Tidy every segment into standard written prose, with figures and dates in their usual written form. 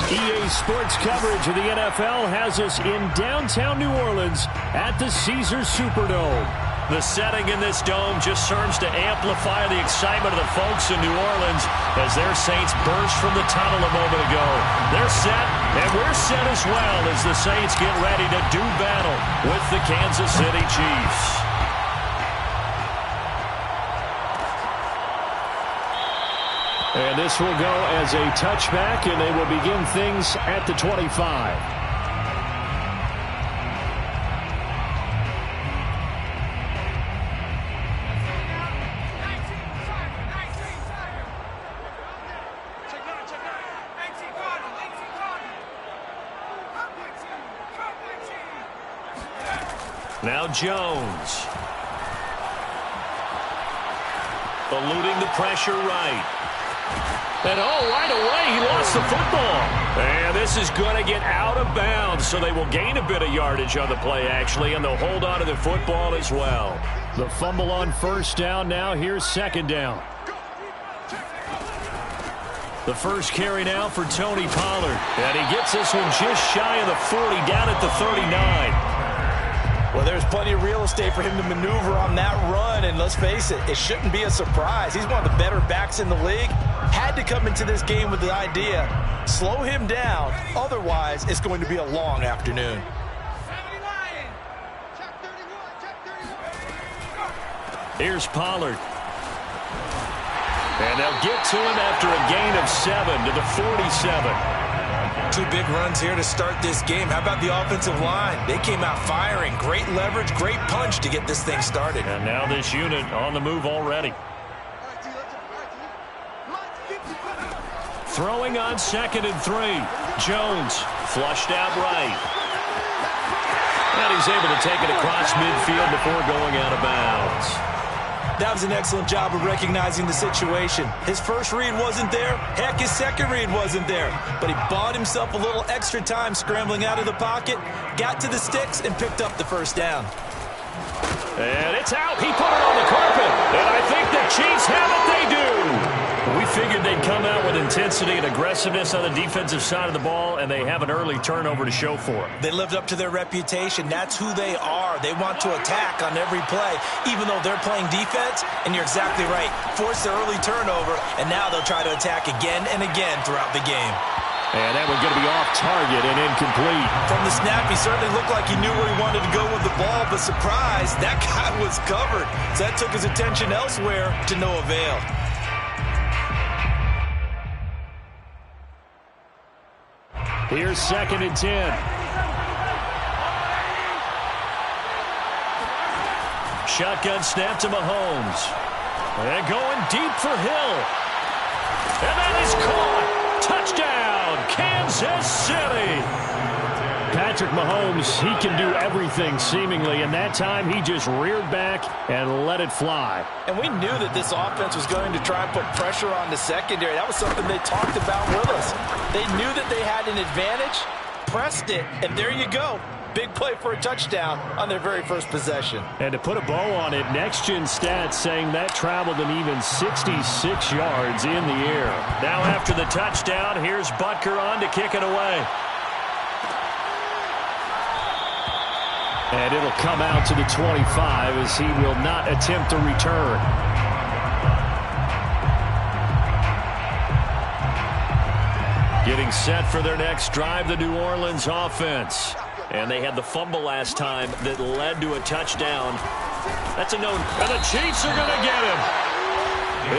EA Sports coverage of the NFL has us in downtown New Orleans at the Caesars Superdome. The setting in this dome just serves to amplify the excitement of the folks in New Orleans as their Saints burst from the tunnel a moment ago. They're set, and we're set as well as the Saints get ready to do battle with the Kansas City Chiefs. And this will go as a touchback, and they will begin things at the 25. Now Jones. Eluding the pressure right. And right away, he lost the football. And this is going to get out of bounds, so they will gain a bit of yardage on the play, actually, and they'll hold on to the football as well. The fumble on first down now. Here's second down. The first carry now for Tony Pollard. And he gets this one just shy of the 40, down at the 39. Well, there's plenty of real estate for him to maneuver on that run, and let's face it, it shouldn't be a surprise. He's one of the better backs in the league. Had to come into this game with the idea, slow him down, otherwise it's going to be a long afternoon. Here's Pollard. And they'll get to him after a gain of 7 to the 47. Two big runs here to start this game. How about the offensive line? They came out firing. Great leverage, great punch to get this thing started. And now this unit on the move already. Throwing on 2nd and 3. Jones flushed out right. And he's able to take it across midfield before going out of bounds. That was an excellent job of recognizing the situation. His first read wasn't there. Heck, his second read wasn't there. But he bought himself a little extra time scrambling out of the pocket, got to the sticks, and picked up the first down. And it's out. He put it on the carpet. And I think the Chiefs have it. They do. We figured they'd come out with intensity and aggressiveness on the defensive side of the ball, and they have an early turnover to show for it. They lived up to their reputation. That's who they are. They want to attack on every play, even though they're playing defense. And you're exactly right. Force the early turnover, and now they'll try to attack again and again throughout the game. And that one's going to be off target and incomplete. From the snap, he certainly looked like he knew where he wanted to go with the ball, but surprise, that guy was covered. So that took his attention elsewhere to no avail. Here's 2nd and 10. Shotgun snap to Mahomes. And going deep for Hill. And that is caught. Touchdown, Kansas City. Patrick Mahomes, he can do everything seemingly, and that time he just reared back and let it fly. And we knew that this offense was going to try and put pressure on the secondary. That was something they talked about with us. They knew that they had an advantage, pressed it, and there you go. Big play for a touchdown on their very first possession. And to put a bow on it, Next Gen Stats saying that traveled an even 66 yards in the air. Now after the touchdown, here's Butker on to kick it away. And it'll come out to the 25 as he will not attempt a return. Getting set for their next drive, the New Orleans offense. And they had the fumble last time that led to a touchdown. That's a no. And the Chiefs are going to get him.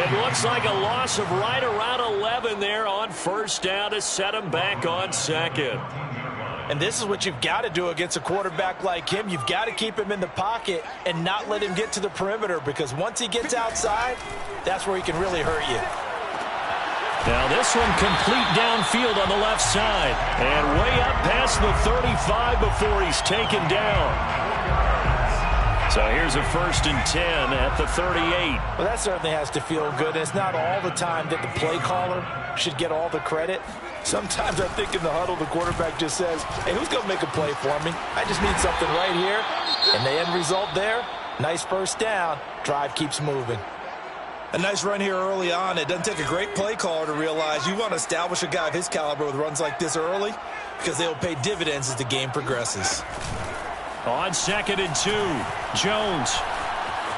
It looks like a loss of right around 11 there on first down to set him back on 2nd. And this is what you've got to do against a quarterback like him. You've got to keep him in the pocket and not let him get to the perimeter, because once he gets outside, that's where he can really hurt you. Now this one complete downfield on the left side. And way up past the 35 before he's taken down. So here's a 1st and 10 at the 38. Well, that certainly has to feel good. It's not all the time that the play caller should get all the credit. Sometimes I think in the huddle, the quarterback just says, hey, who's going to make a play for me? I just need something right here. And the end result there, nice first down. Drive keeps moving. A nice run here early on. It doesn't take a great play caller to realize you want to establish a guy of his caliber with runs like this early because they'll pay dividends as the game progresses. On 2nd and 2, Jones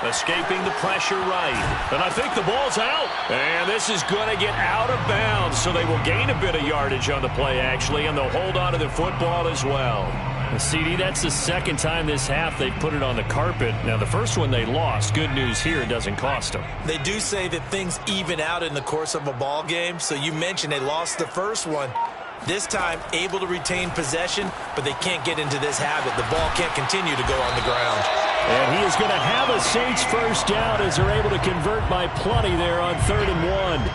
escaping the pressure right. And I think the ball's out. And this is going to get out of bounds, so they will gain a bit of yardage on the play, actually, and they'll hold on to the football as well. CD, that's the second time this half they've put it on the carpet. Now, the first one they lost. Good news here, it doesn't cost them. They do say that things even out in the course of a ball game. So you mentioned they lost the first one. This time, able to retain possession, but they can't get into this habit. The ball can't continue to go on the ground. And he is going to have a Saints first down as they're able to convert by plenty there on 3rd and 1.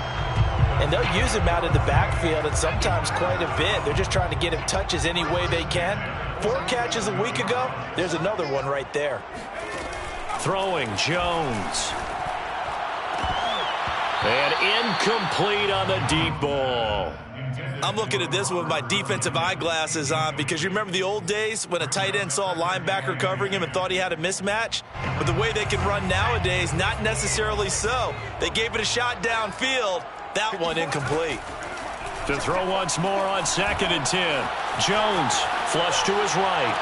And they'll use him out in the backfield and sometimes quite a bit. They're just trying to get him touches any way they can. 4 catches a week ago. There's another one right there. Throwing Jones. And incomplete on the deep ball. I'm looking at this with my defensive eyeglasses on because you remember the old days when a tight end saw a linebacker covering him and thought he had a mismatch? But the way they can run nowadays, not necessarily so. They gave it a shot downfield. That one incomplete. To throw once more on 2nd and 10. Jones flush to his right.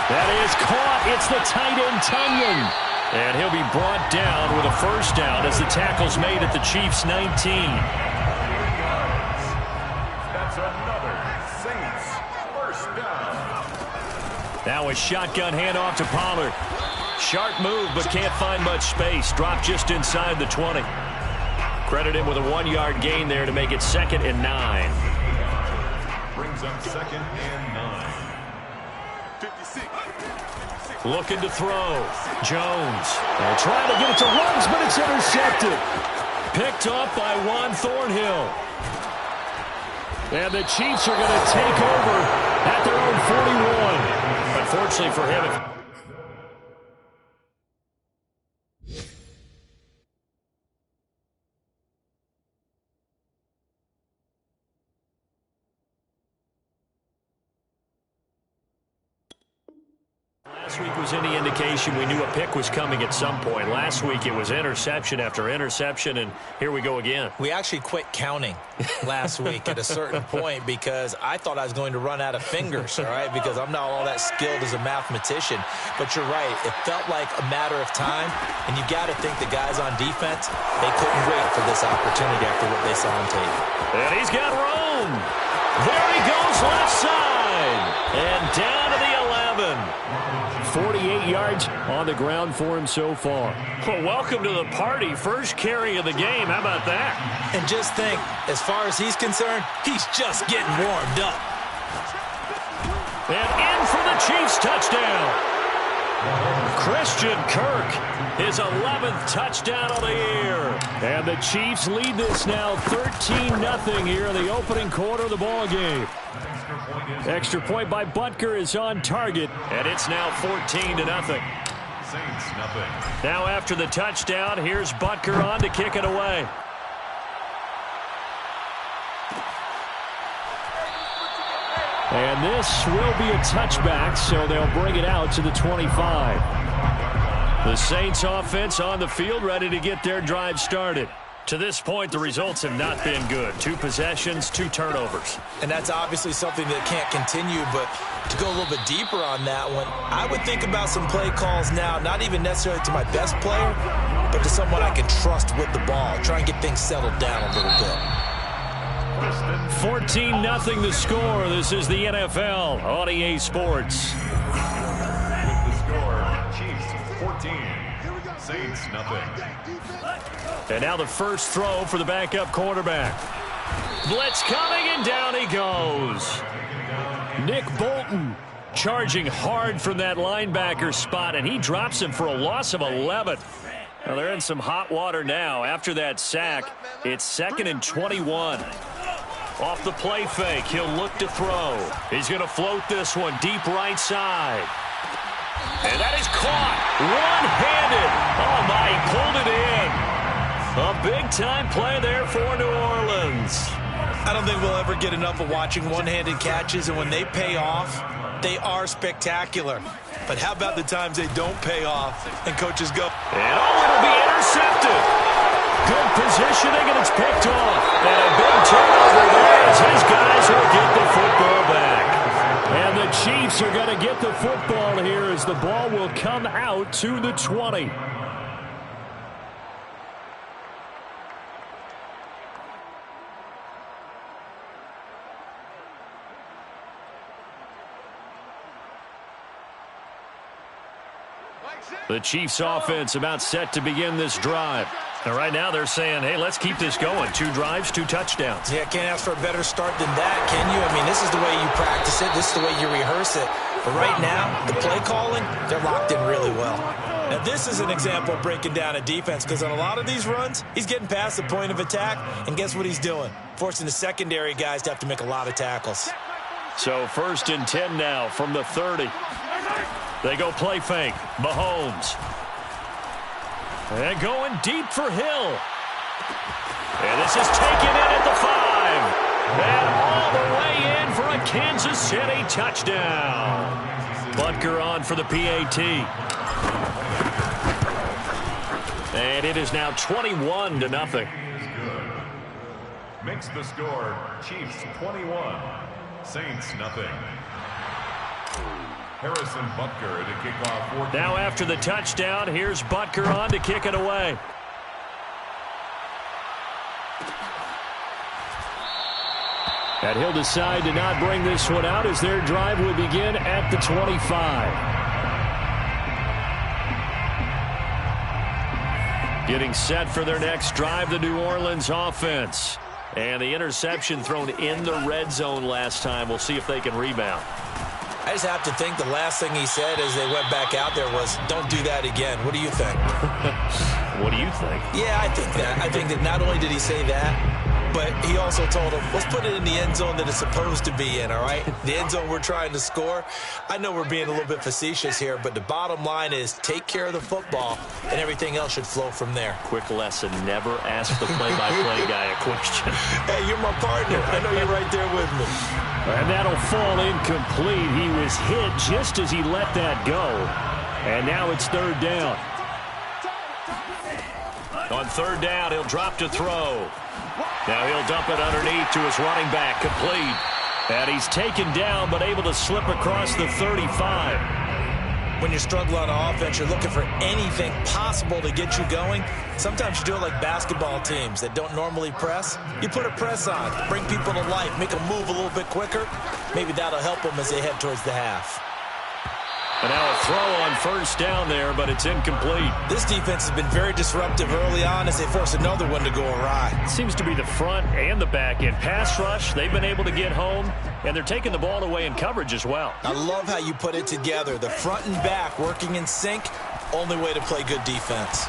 That is caught. It's the tight end Tunyon. And he'll be brought down with a first down as the tackle's made at the Chiefs' 19. That's another Saints first down. Now a shotgun handoff to Pollard. Sharp move, but can't find much space. Dropped just inside the 20. Credit him with a 1-yard gain there to make it 2nd and 9. Brings up 2nd and 9. 56. Looking to throw. Jones. They're trying to get it to Ruggs, but it's intercepted. Picked up by Juan Thornhill. And the Chiefs are going to take over at their own 41. Unfortunately for him, last week was any indication, we knew a pick was coming at some point. Last week it was interception after interception, and here we go again. We actually quit counting last week at a certain point because I thought I was going to run out of fingers, all right, because I'm not all that skilled as a mathematician. But you're right. It felt like a matter of time, and you got to think the guys on defense, they couldn't wait for this opportunity after what they saw on tape. And he's got room. There he goes left side. And down to the 11. 48 yards on the ground for him so far. Well, welcome to the party. First carry of the game. How about that? And just think, as far as he's concerned, he's just getting warmed up. And in for the Chiefs touchdown. Christian Kirk, his 11th touchdown of the year. And the Chiefs lead this now 13-0 here in the opening quarter of the ball game. Extra point by Butker is on target, and it's now 14-0. Saints nothing. Now after the touchdown, here's Butker on to kick it away. And this will be a touchback, so they'll bring it out to the 25. The Saints offense on the field, ready to get their drive started. To this point, the results have not been good. 2 possessions, 2 turnovers. And that's obviously something that can't continue, but to go a little bit deeper on that one, I would think about some play calls now, not even necessarily to my best player, but to someone I can trust with the ball. Try and get things settled down a little bit. 14-0 the score. This is the NFL on EA Sports. With the score, Chiefs 14, Saints nothing. And now the first throw for the backup quarterback. Blitz coming, and down he goes. Nick Bolton charging hard from that linebacker spot, and he drops him for a loss of 11. Well, they're in some hot water now. After that sack, it's 2nd and 21. Off the play fake, he'll look to throw. He's going to float this one deep right side. And that is caught. One-handed. Oh, my, he pulled it in. A big-time play there for New Orleans. I don't think we'll ever get enough of watching one-handed catches, and when they pay off, they are spectacular. But how about the times they don't pay off and coaches go, and oh, it'll be intercepted. Good positioning, and it's picked off. And a big turnover there as his guys will get the football back. And the Chiefs are going to get the football here as the ball will come out to the 20. The Chiefs offense about set to begin this drive. And right now they're saying, hey, let's keep this going. 2 drives, 2 touchdowns. Yeah, can't ask for a better start than that, can you? I mean, this is the way you practice it. This is the way you rehearse it. But right now, the play calling, they're locked in really well. Now, this is an example of breaking down a defense because on a lot of these runs, he's getting past the point of attack, and guess what he's doing? Forcing the secondary guys to have to make a lot of tackles. So 1st and 10 now from the 30. They go play fake. Mahomes. And going deep for Hill. And this is taken in at the 5. And all the way in for a Kansas City touchdown. Butker on for the PAT. And it is now 21-0. Makes the score Chiefs 21, Saints nothing. Harrison Butker to kick off. Now after the touchdown, here's Butker on to kick it away. And he'll decide to not bring this one out as their drive will begin at the 25. Getting set for their next drive, the New Orleans offense. And the interception thrown in the red zone last time. We'll see if they can rebound. I just have to think the last thing he said as they went back out there was, don't do that again. What do you think? What do you think? Yeah, I think that. I think that not only did he say that, but he also told him, let's put it in the end zone that it's supposed to be in, all right? The end zone we're trying to score. I know we're being a little bit facetious here, but the bottom line is take care of the football, and everything else should flow from there. Quick lesson, never ask the play-by-play guy a question. Hey, you're my partner. I know you're right there with me. And that'll fall incomplete. He was hit just as he let that go. And now it's 3rd down. On 3rd down, he'll drop to throw. Now he'll dump it underneath to his running back, complete. And he's taken down, but able to slip across the 35. When you're struggling on offense, you're looking for anything possible to get you going. Sometimes you do it like basketball teams that don't normally press. You put a press on, bring people to life, make them move a little bit quicker. Maybe that'll help them as they head towards the half. And now a throw on 1st down there, but it's incomplete. This defense has been very disruptive early on as they force another one to go awry. It seems to be the front and the back end. Pass rush, they've been able to get home, and they're taking the ball away in coverage as well. I love how you put it together. The front and back working in sync, only way to play good defense.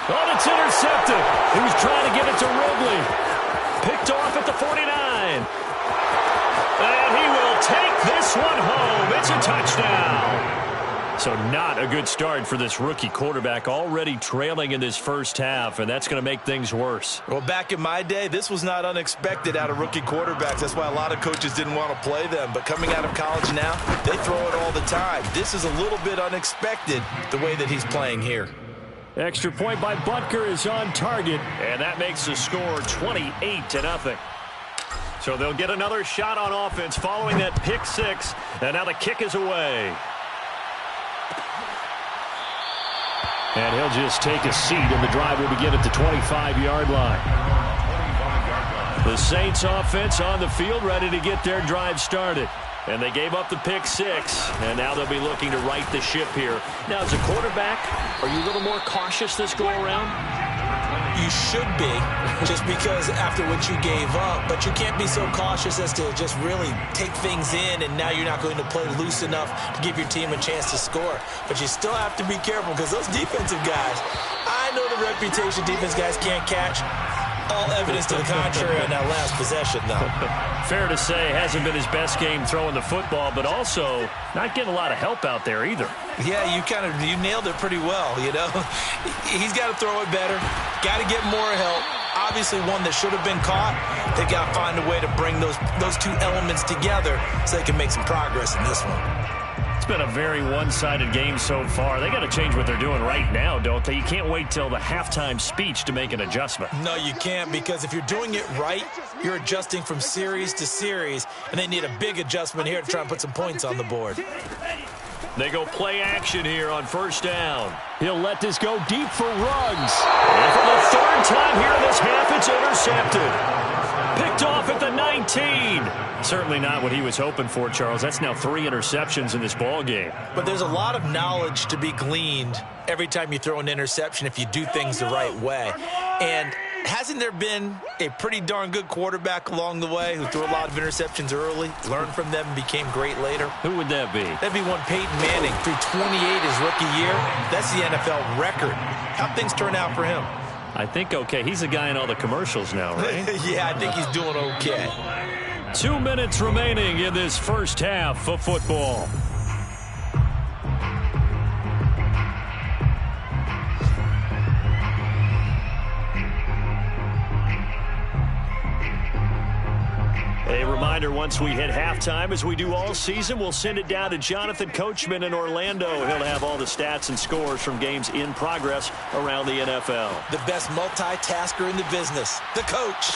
Oh, it's intercepted. He was trying to get it to Ridley. Picked off at the 49. And he will take this one home. It's a touchdown. So not a good start for this rookie quarterback, already trailing in this first half, and that's going to make things worse. Well, back in my day, this was not unexpected out of rookie quarterbacks. That's why a lot of coaches didn't want to play them. But coming out of college now, they throw it all the time. This is a little bit unexpected, the way that he's playing here. Extra point by Butker is on target, and that makes the score 28-0. So they'll get another shot on offense following that pick 6, and now the kick is away. And he'll just take a seat, and the drive will begin at the 25-yard line. The Saints offense on the field, ready to get their drive started. And they gave up the pick 6, and now they'll be looking to right the ship here. Now, as a quarterback, are you a little more cautious this go-around? You should be, just because after what you gave up, but you can't be so cautious as to just really take things in, and now you're not going to play loose enough to give your team a chance to score. But you still have to be careful because those defensive guys, I know the reputation defense guys can't catch. All evidence to the contrary on that last possession, though. Fair to say, hasn't been his best game throwing the football, but also not getting a lot of help out there either. Yeah, you nailed it pretty well, you know. He's got to throw it better, got to get more help. Obviously one that should have been caught. They got to find a way to bring those two elements together so they can make some progress in this one. It's been a very one-sided game so far. They got to change what they're doing right now, don't they? You can't wait till the halftime speech to make an adjustment. No, you can't, because if you're doing it right, you're adjusting from series to series, and they need a big adjustment here to try and put some points on the board. They go play action here on first down. He'll let this go deep for Ruggs. And for the third time here in this half, it's intercepted. Picked off at the 19. Certainly not what he was hoping for, Charles. That's now 3 interceptions in this ball game. But there's a lot of knowledge to be gleaned every time you throw an interception if you do things the right way. And hasn't there been a pretty darn good quarterback along the way who threw a lot of interceptions early, learned from them, and became great later? Who would that be? That'd be one Peyton Manning, threw 28 his rookie year. That's the NFL record. How'd things turn out for him? I think okay. He's the guy in all the commercials now, right? Yeah, I think he's doing okay. 2 minutes remaining in this first half of football. A reminder, once we hit halftime, as we do all season, we'll send it down to Jonathan Coachman in Orlando. He'll have all the stats and scores from games in progress around the NFL. The best multitasker in the business, the coach.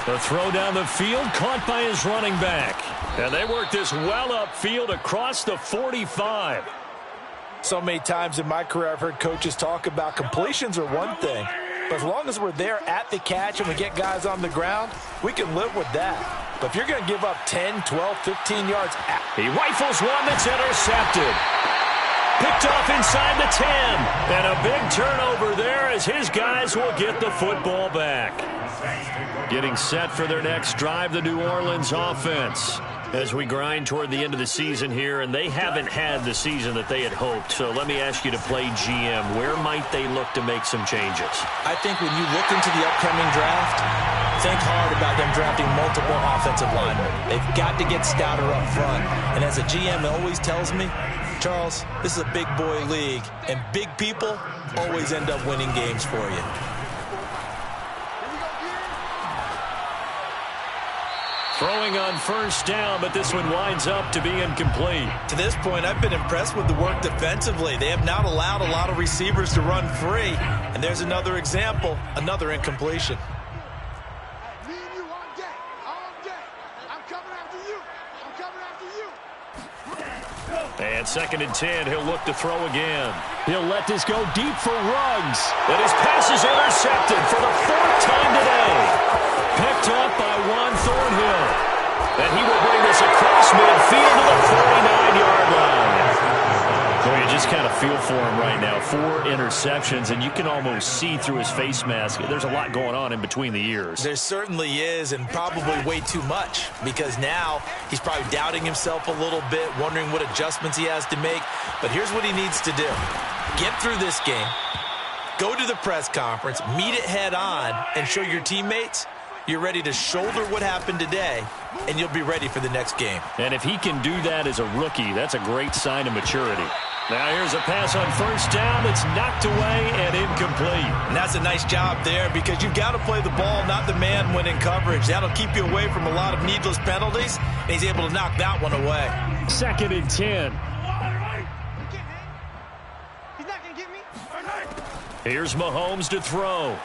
The throw down the field, caught by his running back. And they work this well upfield across the 45. So many times in my career, I've heard coaches talk about completions are one thing. But as long as we're there at the catch and we get guys on the ground, we can live with that. But if you're going to give up 10, 12, 15 yards... He rifles one that's intercepted. Picked off inside the 10. And a big turnover there as his guys will get the football back. Getting set for their next drive, the New Orleans offense. As we grind toward the end of the season here, and they haven't had the season that they had hoped. So let me ask you to play GM. Where might they look to make some changes? I think when you look into the upcoming draft, think hard about them drafting multiple offensive linemen. They've got to get stouter up front. And as a GM always tells me, Charles, this is a big boy league, and big people always end up winning games for you. Throwing on first down, but this one winds up to be incomplete. To this point, I've been impressed with the work defensively. They have not allowed a lot of receivers to run free. And there's another example, another incompletion. Me and you on deck, all day. I'm coming after you. I'm coming after you. And 2nd and 10, he'll look to throw again. He'll let this go deep for Ruggs. And his pass is intercepted for the 4th time today. Picked up by Juan Thornhill. And he will bring this across midfield to the 49-yard line. Boy, you just kind of feel for him right now. 4 interceptions, and you can almost see through his face mask. There's a lot going on in between the ears. There certainly is, and probably way too much, because now he's probably doubting himself a little bit, wondering what adjustments he has to make. But here's what he needs to do. Get through this game, go to the press conference, meet it head on, and show your teammates you're ready to shoulder what happened today, and you'll be ready for the next game. And if he can do that as a rookie, that's a great sign of maturity. Now here's a pass on first down that's knocked away and incomplete. And that's a nice job there, because you've got to play the ball, not the man when in coverage. That'll keep you away from a lot of needless penalties, and he's able to knock that one away. 2nd and 10. He's not going to get me. Here's Mahomes to throw.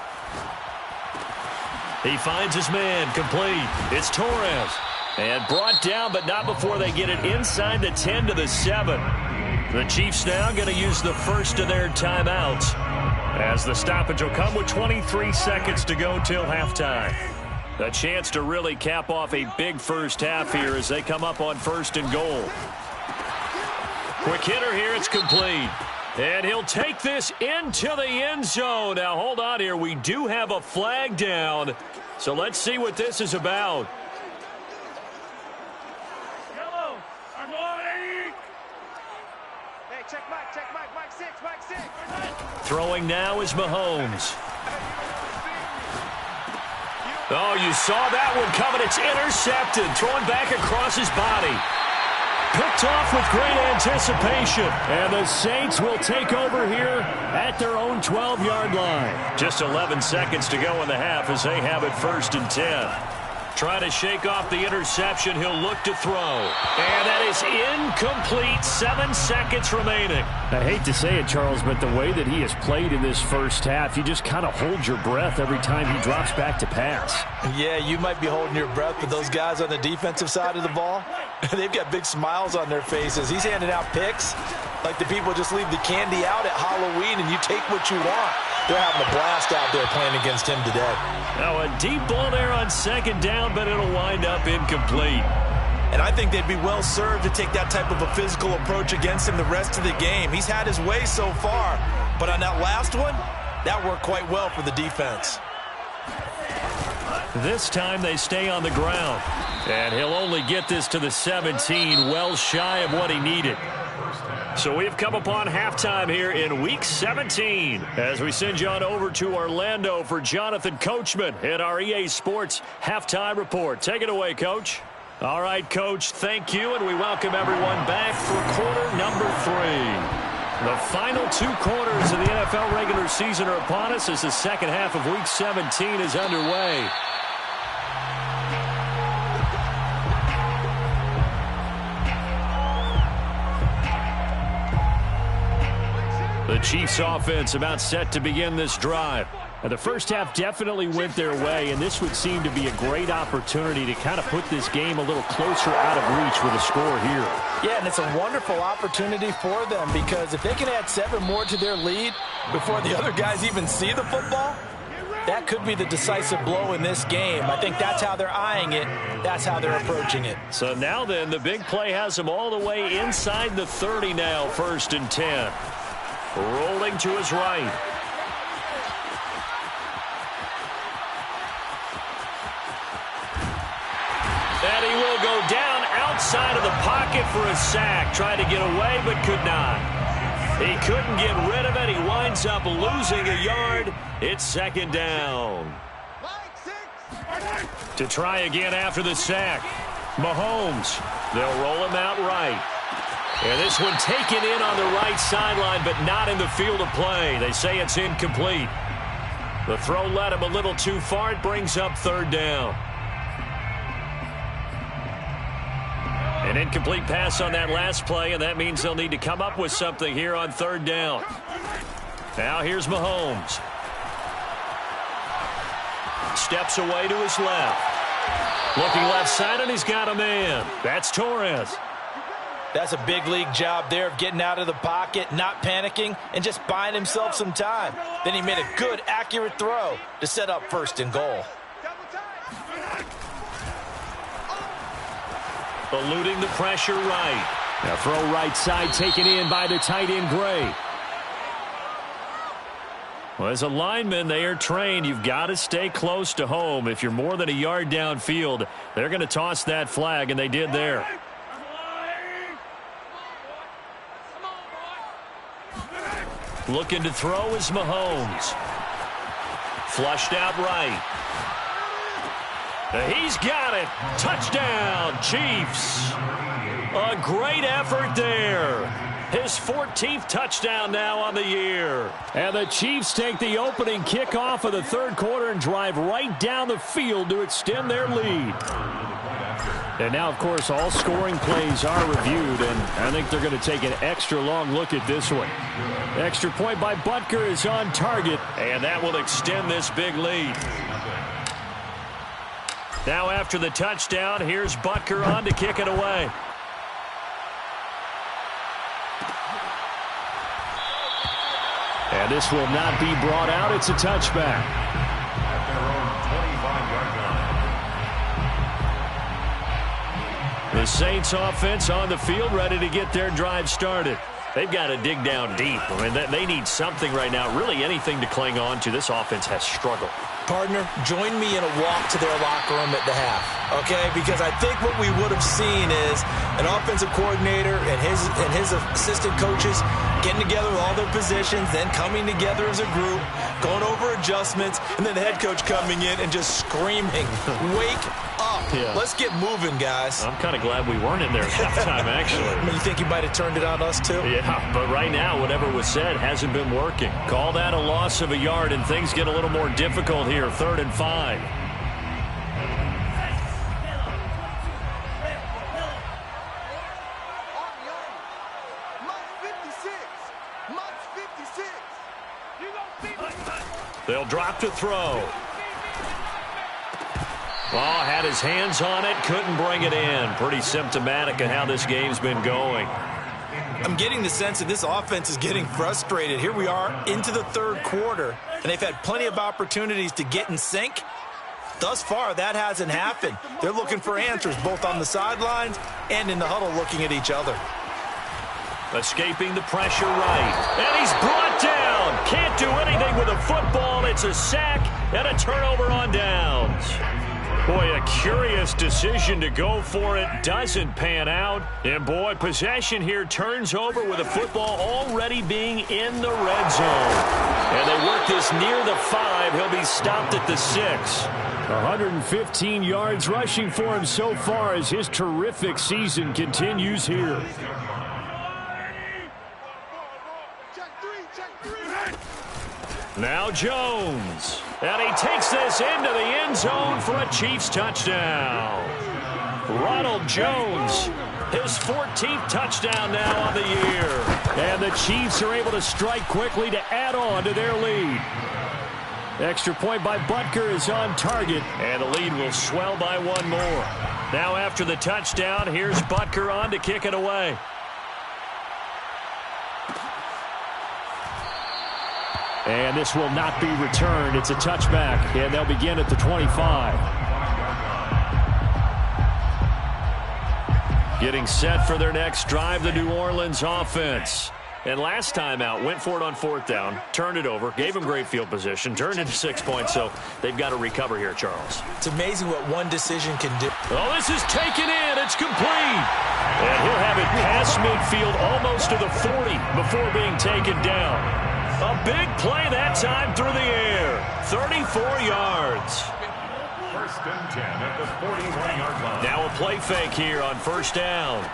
He finds his man, complete. It's Torres. And brought down, but not before they get it inside the 10 to the 7. The Chiefs now going to use the first of their timeouts, as the stoppage will come with 23 seconds to go till halftime. A chance to really cap off a big first half here as they come up on 1st and goal. Quick hitter here, it's complete. And he'll take this into the end zone. Now, hold on here. We do have a flag down. So let's see what this is about. Yellow. Hey, check Mike 6. Throwing now is Mahomes. Oh, you saw that one coming. It's intercepted. Throwing back across his body. Picked off with great anticipation. And the Saints will take over here at their own 12-yard line. Just 11 seconds to go in the half as they have it 1st and 10. Trying to shake off the interception. He'll look to throw. And that is incomplete. 7 seconds remaining. I hate to say it, Charles, but the way that he has played in this first half, you just kind of hold your breath every time he drops back to pass. Yeah, you might be holding your breath, but those guys on the defensive side of the ball, they've got big smiles on their faces. He's handing out picks like the people just leave the candy out at Halloween and you take what you want. They're having a blast out there playing against him today. Now a deep ball there on second down, but it'll wind up incomplete. And I think they'd be well served to take that type of a physical approach against him the rest of the game. He's had his way so far, but on that last one, that worked quite well for the defense. This time they stay on the ground. And he'll only get this to the 17, well shy of what he needed. So we've come upon halftime here in Week 17 as we send you on over to Orlando for Jonathan Coachman in our EA Sports Halftime Report. Take it away, Coach. All right, Coach, thank you, and we welcome everyone back for quarter number 3. The final 2 quarters of the NFL regular season are upon us as the second half of Week 17 is underway. The Chiefs offense about set to begin this drive. Now, the first half definitely went their way, and this would seem to be a great opportunity to kind of put this game a little closer out of reach with a score here. Yeah, and it's a wonderful opportunity for them because if they can add 7 more to their lead before the other guys even see the football, that could be the decisive blow in this game. I think that's how they're eyeing it. That's how they're approaching it. So now then, the big play has them all the way inside the 30 now, 1st and 10. Rolling to his right. And he will go down outside of the pocket for a sack. Tried to get away, but could not. He couldn't get rid of it. He winds up losing a yard. It's 2nd down. To try again after the sack. Mahomes. They'll roll him out right. And this one taken in on the right sideline, but not in the field of play. They say it's incomplete. The throw led him a little too far. It brings up 3rd down. An incomplete pass on that last play, and that means they'll need to come up with something here on 3rd down. Now here's Mahomes. Steps away to his left. Looking left side, and he's got a man. That's Torres. That's a big league job there of getting out of the pocket, not panicking, and just buying himself some time. Then he made a good, accurate throw to set up 1st and goal. Eluding the pressure right. Now throw right side taken in by the tight end Gray. Well, as a lineman, they are trained. You've got to stay close to home. If you're more than a yard downfield, they're going to toss that flag, and they did there. Looking to throw is Mahomes. Flushed out right. He's got it. Touchdown, Chiefs. A great effort there. His 14th touchdown now on the year. And the Chiefs take the opening kickoff of the 3rd quarter and drive right down the field to extend their lead. And now, of course, all scoring plays are reviewed, and I think they're going to take an extra long look at this one. Extra point by Butker is on target, and that will extend this big lead. Now after the touchdown, here's Butker on to kick it away. And this will not be brought out. It's a touchback. At their own 25-yard line. The Saints offense on the field, ready to get their drive started. They've got to dig down deep. I mean, they need something right now, really anything to cling on to. This offense has struggled. Partner, join me in a walk to their locker room at the half, okay? Because I think what we would have seen is an offensive coordinator and his assistant coaches getting together with all their positions, then coming together as a group, going over adjustments, and then the head coach coming in and just screaming, wake up. Yeah. Let's get moving, guys. I'm kind of glad we weren't in there at halftime, actually. You think you might have turned it on us, too? Yeah, but right now, whatever was said hasn't been working. Call that a loss of a yard, and things get a little more difficult here. 3rd and 5. 56. They'll drop to throw. Oh, had his hands on it, couldn't bring it in. Pretty symptomatic of how this game's been going. I'm getting the sense that this offense is getting frustrated. Here we are into the third quarter, and they've had plenty of opportunities to get in sync. Thus far, that hasn't happened. They're looking for answers both on the sidelines and in the huddle looking at each other. Escaping the pressure right. And he's brought down. Can't do anything with a football. It's a sack and a turnover on downs. Boy, a curious decision to go for it. Doesn't pan out. And, boy, possession here turns over with the football already being in the red zone. And they work this near the 5. He'll be stopped at the 6. 115 yards rushing for him so far as his terrific season continues here. Now Jones. And he takes this into the end zone for a Chiefs touchdown. Ronald Jones, his 14th touchdown now on the year. And the Chiefs are able to strike quickly to add on to their lead. Extra point by Butker is on target. And the lead will swell by one more. Now after the touchdown, here's Butker on to kick it away. And this will not be returned. It's a touchback, and they'll begin at the 25. Getting set for their next drive, the New Orleans offense. And last time out, went for it on 4th down, turned it over, gave them great field position, turned into 6 points, so they've got to recover here, Charles. It's amazing what one decision can do. Oh, this is taken in. It's complete. And he'll have it past midfield almost to the 40 before being taken down. A big play that time through the air. 34 yards. First and 10 at the 41-yard line. Now a play fake here on 1st down.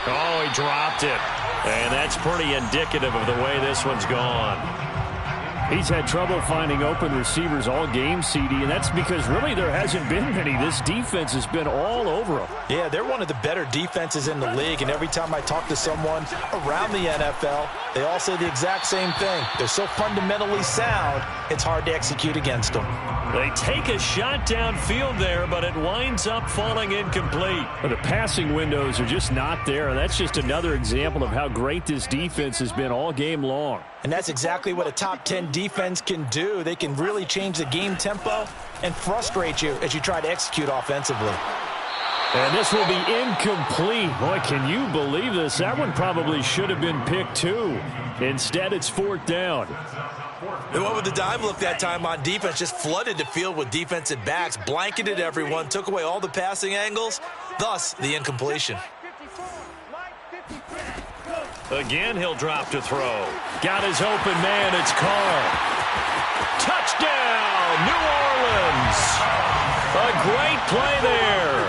Oh, he dropped it. And that's pretty indicative of the way this one's gone. He's had trouble finding open receivers all game, CD, and that's because really there hasn't been many. This defense has been all over him. Yeah, they're one of the better defenses in the league, and every time I talk to someone around the NFL, they all say the exact same thing. They're so fundamentally sound, it's hard to execute against them. They take a shot downfield there, but it winds up falling incomplete. But the passing windows are just not there, and that's just another example of how great this defense has been all game long. And that's exactly what a top 10 defense can do. They can really change the game tempo and frustrate you as you try to execute offensively. And this will be incomplete. Boy, can you believe this? That one probably should have been picked too. Instead, it's 4th down. The one with the dive look that time on defense just flooded the field with defensive backs, blanketed everyone, took away all the passing angles, thus the incompletion. Again, he'll drop to throw. Got his open man. It's Carr. Touchdown, New Orleans. A great play there.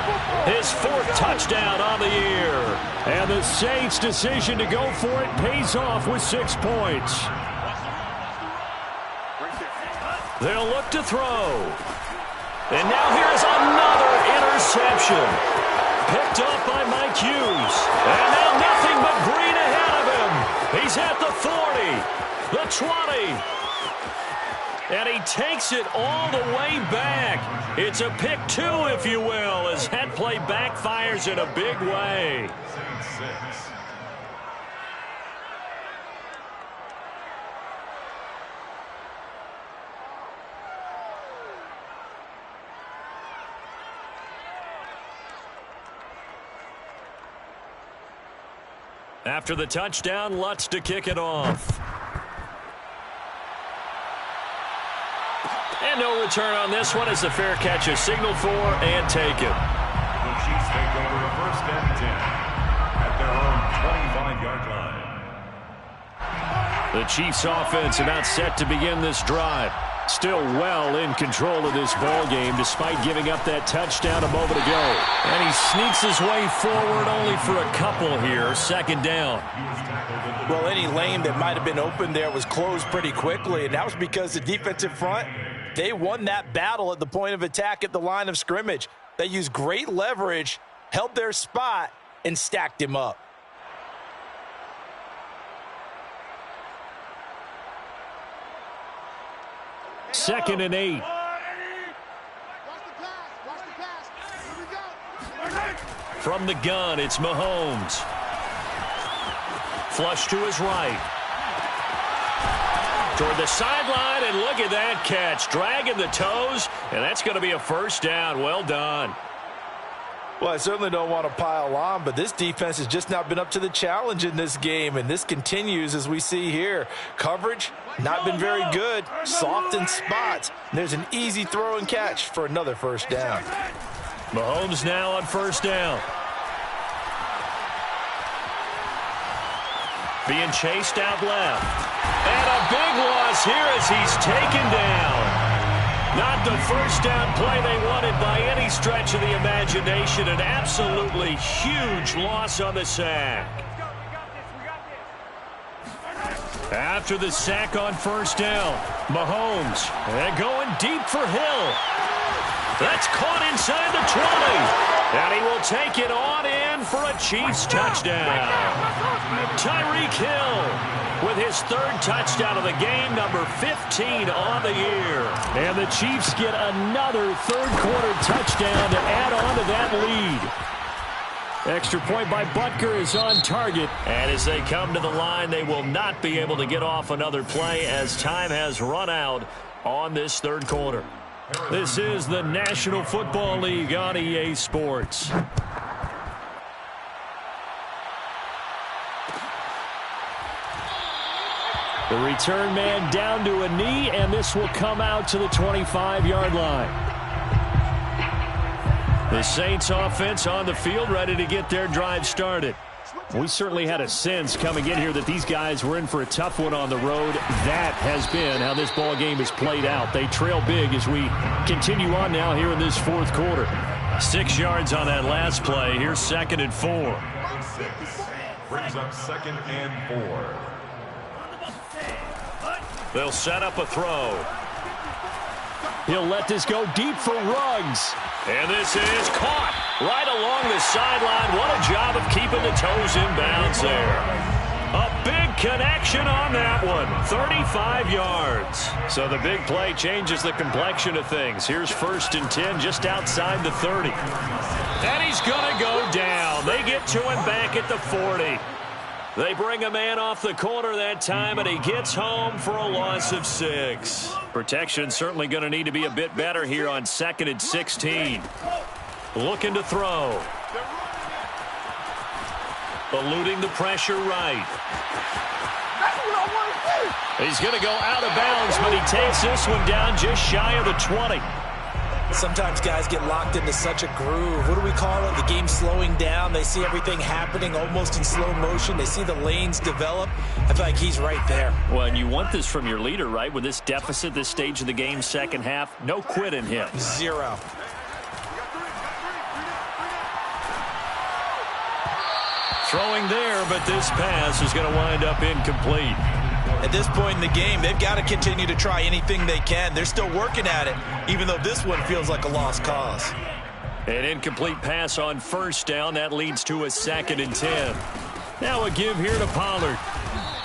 His 4th touchdown on the year. And the Saints' decision to go for it pays off with 6 points. They'll look to throw. And now here's another interception. Picked up by Mike Hughes. And now nothing but green ahead of him. He's at the 40, the 20. And he takes it all the way back. It's a pick 2, if you will, as that play backfires in a big way. After the touchdown, Lutz to kick it off. And no return on this one as the fair catch is signaled for and taken. The Chiefs take over 1st and 10 at their own 25-yard line. The Chiefs offense about set to begin this drive. Still well in control of this ball game despite giving up that touchdown a moment ago. And he sneaks his way forward only for a couple here. 2nd down. Well, any lane that might have been open there was closed pretty quickly, and that was because the defensive front, they won that battle at the point of attack at the line of scrimmage. They used great leverage, held their spot, and stacked him up. 2nd and 8. Watch the pass. Here we go. From the gun, it's Mahomes. Flush to his right. Toward the sideline, and look at that catch. Dragging the toes, and that's going to be a first down. Well done. Well, I certainly don't want to pile on, but this defense has just not been up to the challenge in this game, and this continues as we see here. Coverage, not been very good. Soft in spots. And there's an easy throw and catch for another first down. Mahomes now on first down. Being chased out left. And a big loss here as he's taken down. Not the first down play they wanted by any stretch of the imagination. An absolutely huge loss on the sack. After the sack on first down, Mahomes and going deep for Hill. That's caught inside the 20. And he will take it on in for a Chiefs touchdown. Tyreek Hill with his 3rd touchdown of the game, number 15 on the year. And the Chiefs get another 3rd quarter touchdown to add on to that lead. Extra point by Butker is on target. And as they come to the line, they will not be able to get off another play as time has run out on this 3rd quarter. This is the National Football League on EA Sports. The return man down to a knee, and this will come out to the 25-yard line. The Saints offense on the field, ready to get their drive started. We certainly had a sense coming in here that these guys were in for a tough one on the road. That has been how this ball game has played out. They trail big as we continue on now here in this 4th quarter. 6 yards on that last play. Here's 2nd and 4. Brings up 2nd and 4. They'll set up a throw. He'll let this go deep for Ruggs. And this is caught right along the sideline. What a job of keeping the toes in bounds there. A big connection on that one. 35 yards. So the big play changes the complexion of things. Here's 1st and 10 just outside the 30. And he's going to go down. They get to him back at the 40. They bring a man off the corner that time, and he gets home for a loss of 6. Protection certainly going to need to be a bit better here on 2nd and 16. Looking to throw. Eluding the pressure right. He's going to go out of bounds, but he takes this one down just shy of the 20. Sometimes guys get locked into such a groove. What do we call it? The game slowing down. They see everything happening almost in slow motion. They see the lanes develop. I feel like he's right there. Well, and you want this from your leader, right? With this deficit, this stage of the game, 2nd half, no quit in him. 0. Throwing there, but this pass is going to wind up incomplete. At this point in the game, they've got to continue to try anything they can. They're still working at it, even though this one feels like a lost cause. An incomplete pass on first down. That leads to a 2nd and 10. Now a give here to Pollard.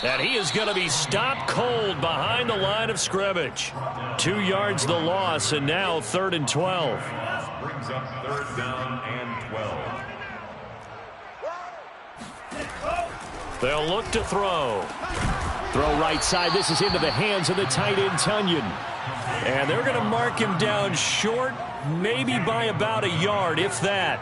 And he is going to be stopped cold behind the line of scrimmage. 2 yards the loss, and now 3rd and 12. Brings up 3rd down and 12. They'll look to throw. Throw right side. This is into the hands of the tight end, Tunyon. And they're going to mark him down short, maybe by about a yard, if that.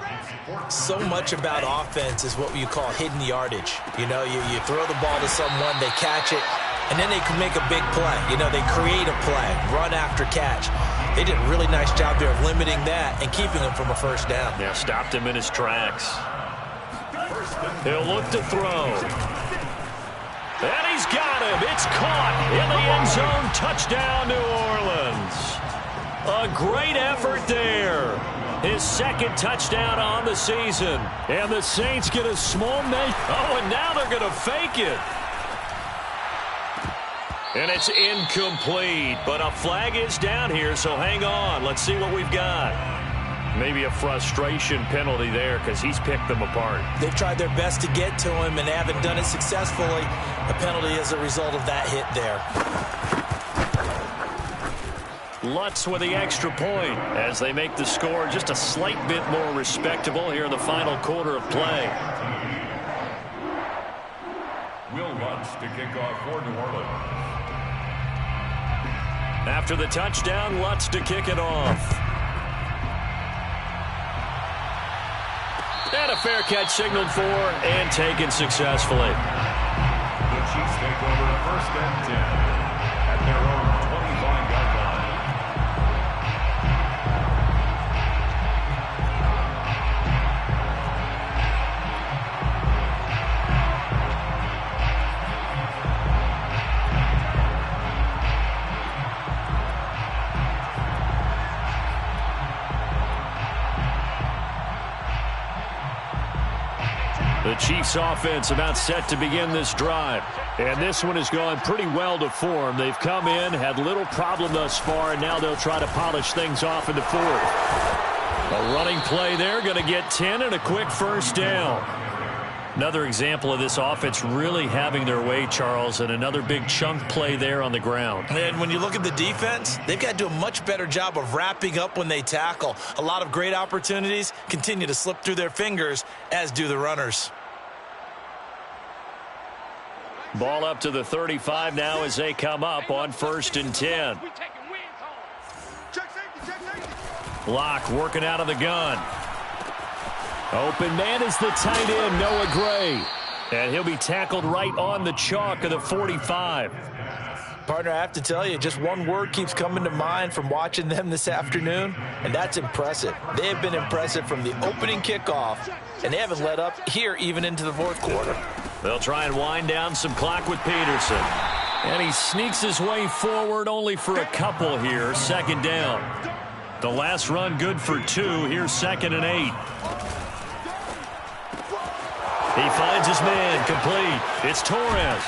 So much about offense is what you call hidden yardage. You know, you throw the ball to someone, they catch it, and then they can make a big play. You know, they create a play, run after catch. They did a really nice job there of limiting that and keeping him from a first down. Yeah, stopped him in his tracks. He'll look to throw. And he's got him. It's caught in the end zone. Touchdown, New Orleans. A great effort there. His 2nd touchdown on the season. And the Saints get a small make. Oh, and now they're going to fake it. And it's incomplete. But a flag is down here, so hang on. Let's see what we've got. Maybe a frustration penalty there because he's picked them apart. They've tried their best to get to him and haven't done it successfully. A penalty as a result of that hit there. Lutz with the extra point as they make the score just a slight bit more respectable here in the final quarter of play. Will Lutz to kick off for New Orleans. After the touchdown, Lutz to kick it off. And a fair catch signaled for and taken successfully. The Chiefs take over 1st and 10 at their own 25-yard line. The Chiefs offense about set to begin this drive. And this one has gone pretty well to form. They've come in, had little problem thus far, and now they'll try to polish things off in the fourth. A running play there, going to get 10 and a quick first down. Another example of this offense really having their way, Charles, and another big chunk play there on the ground. And when you look at the defense, they've got to do a much better job of wrapping up when they tackle. A lot of great opportunities continue to slip through their fingers, as do the runners. Ball up to the 35 now as they come up on 1st and 10. Locke working out of the gun. Open man is the tight end, Noah Gray. And he'll be tackled right on the chalk of the 45. Partner, I have to tell you, just one word keeps coming to mind from watching them this afternoon, and that's impressive. They have been impressive from the opening kickoff, and they haven't let up here even into the fourth quarter. They'll try and wind down some clock with Peterson. And he sneaks his way forward only for a couple here. 2nd down. The last run good for 2. Here's 2nd and 8. He finds his man complete. It's Torres.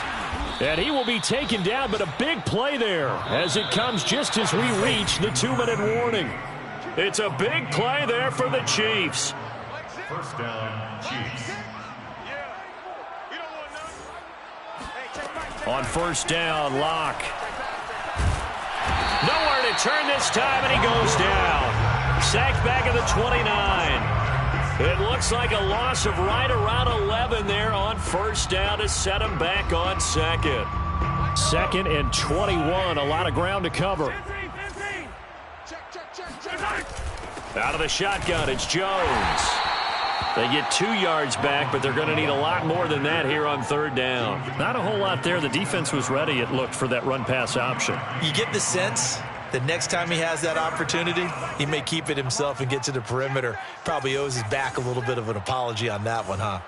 And he will be taken down, but a big play there as it comes just as we reach the 2-minute warning. It's a big play there for the Chiefs. 1st down, Chiefs. On 1st down, Locke. Nowhere to turn this time, and he goes down. Sacked back at the 29. It looks like a loss of right around 11 there on 1st down to set him back on 2nd. 2nd and 21, a lot of ground to cover. Out of the shotgun, it's Jones. They get 2 yards back, but they're going to need a lot more than that here on 3rd down. Not a whole lot there. The defense was ready, it looked, for that run-pass option. You get the sense that next time he has that opportunity, he may keep it himself and get to the perimeter. Probably owes his back a little bit of an apology on that one, huh?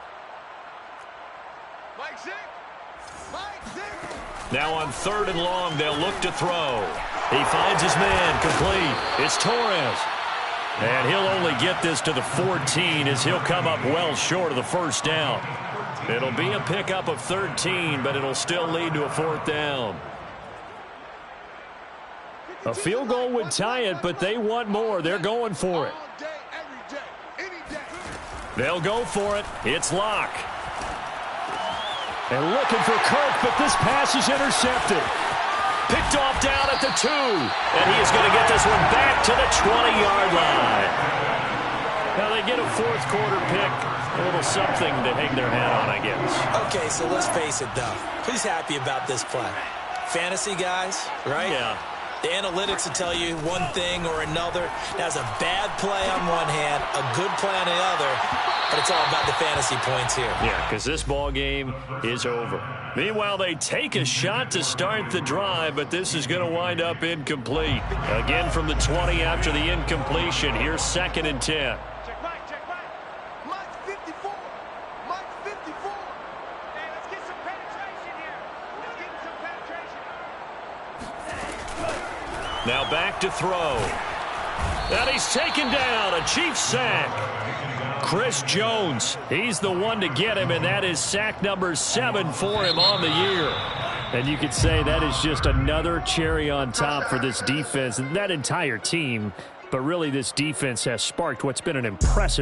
Now on 3rd and long, they'll look to throw. He finds his man complete. It's Torres. And he'll only get this to the 14 as he'll come up well short of the 1st down. It'll be a pickup of 13, but it'll still lead to a 4th down. A field goal would tie it, but they want more. They're going for it. They'll go for it. It's Locke. And looking for Kirk, but this pass is intercepted. Picked off down at the 2. And he is going to get this one back to the 20-yard line. Now they get a 4th quarter pick. A little something to hang their hat on, I guess. Okay, so let's face it, though. Who's happy about this play? Fantasy guys, right? Yeah. The analytics will tell you one thing or another. That's a bad play on one hand, a good play on the other, but it's all about the fantasy points here. Yeah, because this ball game is over. Meanwhile, they take a shot to start the drive, but this is going to wind up incomplete. Again from the 20 after the incompletion. Here's 2nd and 10. Now back to throw. And he's taken down. A Chiefs sack. Chris Jones, he's the one to get him, and that is sack number 7 for him on the year. And you could say that is just another cherry on top for this defense and that entire team. But really, this defense has sparked what's been an impressive